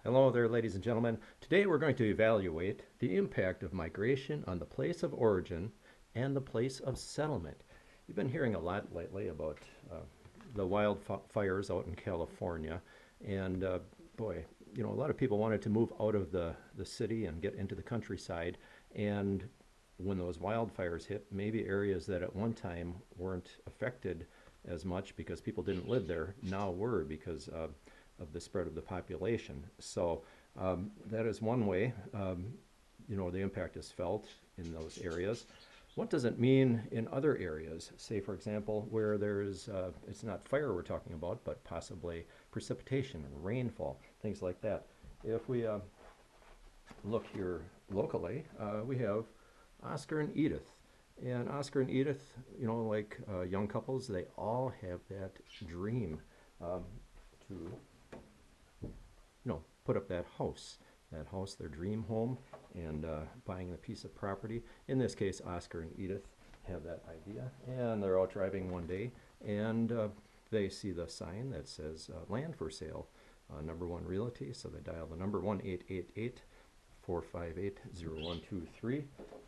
Hello there, ladies and gentlemen. Today we're going to evaluate the impact of migration on the place of origin and the place of settlement. You've been hearing a lot lately about the wildfires out in California, and boy, a lot of people wanted to move out of the city and get into the countryside. And when those wildfires hit, maybe areas that at one time weren't affected as much because people didn't live there now were because of the spread of the population. So that is one way, the impact is felt in those areas. What does it mean in other areas? Say, for example, where there's, it's not fire we're talking about, but possibly precipitation, rainfall, things like that. If we look here locally, we have Oscar and Edith. And Oscar and Edith, like young couples, they all have that dream to put up that house, their dream home, and buying a piece of property. In this case, Oscar and Edith have that idea, and they're out driving one day, and they see the sign that says land for sale, number one realty. So they dial the number 1-888-458-0123,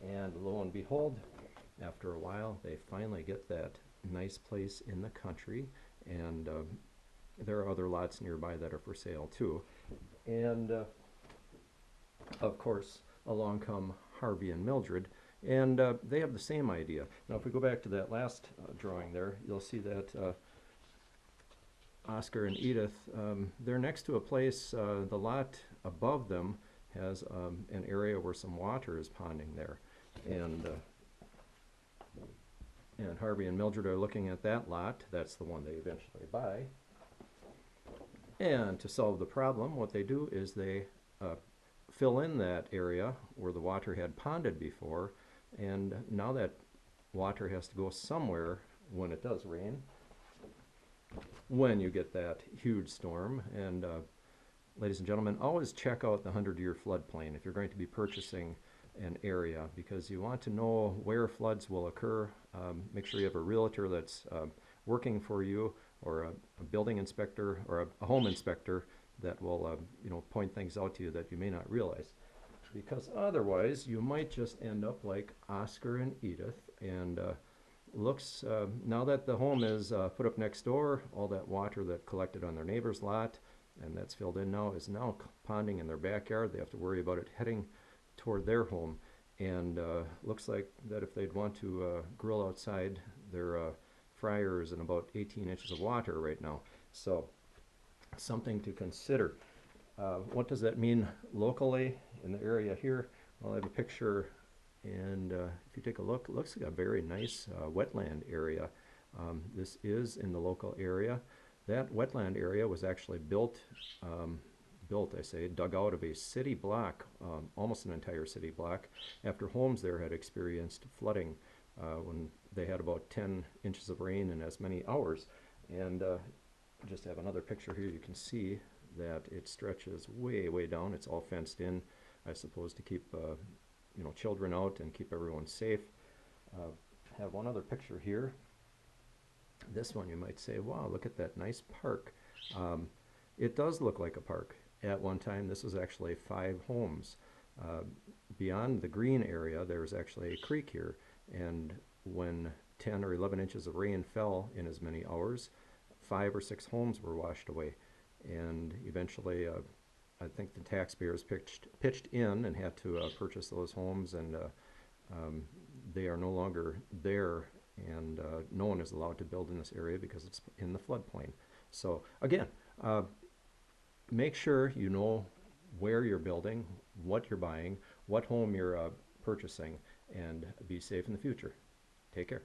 and lo and behold, after a while, they finally get that nice place in the country, and there are other lots nearby that are for sale too. And of course, along come Harvey and Mildred, and they have the same idea. Now, if we go back to that last drawing there, you'll see that Oscar and Edith, they're next to a place, the lot above them has an area where some water is ponding there. And Harvey and Mildred are looking at that lot. That's the one they eventually buy. And to solve the problem, what they do is they fill in that area where the water had ponded before, and now that water has to go somewhere when it does rain, when you get that huge storm. And ladies and gentlemen, always check out the 100-year floodplain if you're going to be purchasing an area, because you want to know where floods will occur. Make sure you have a realtor that's working for you, or a building inspector, or a home inspector that will point things out to you that you may not realize, because otherwise you might just end up like Oscar and Edith. And looks now that the home is put up next door, all that water that collected on their neighbor's lot and that's filled in now is now ponding in their backyard. They have to worry about it heading toward their home. And looks like that if they'd want to grill outside, their fryer is in about 18 inches of water right now. So something to consider. What does that mean locally in the area here? Well, I have a picture, and if you take a look, it looks like a very nice wetland area. This is in the local area. That wetland area was actually dug out of a city block, almost an entire city block, after homes there had experienced flooding when they had about 10 inches of rain in as many hours. And just have another picture here. You can see that it stretches way, way down. It's all fenced in, I suppose, to keep children out and keep everyone safe. Have one other picture here. This one, you might say, wow, look at that nice park. It does look like a park. At one time, this was actually 5 homes. Beyond the green area, there's actually a creek here, and when 10 or 11 inches of rain fell in as many hours, 5 or 6 homes were washed away. And eventually, I think the taxpayers pitched in and had to purchase those homes, and they are no longer there, and no one is allowed to build in this area because it's in the floodplain. So again, make sure you know where you're building, what you're buying, what home you're purchasing, and be safe in the future. Take care.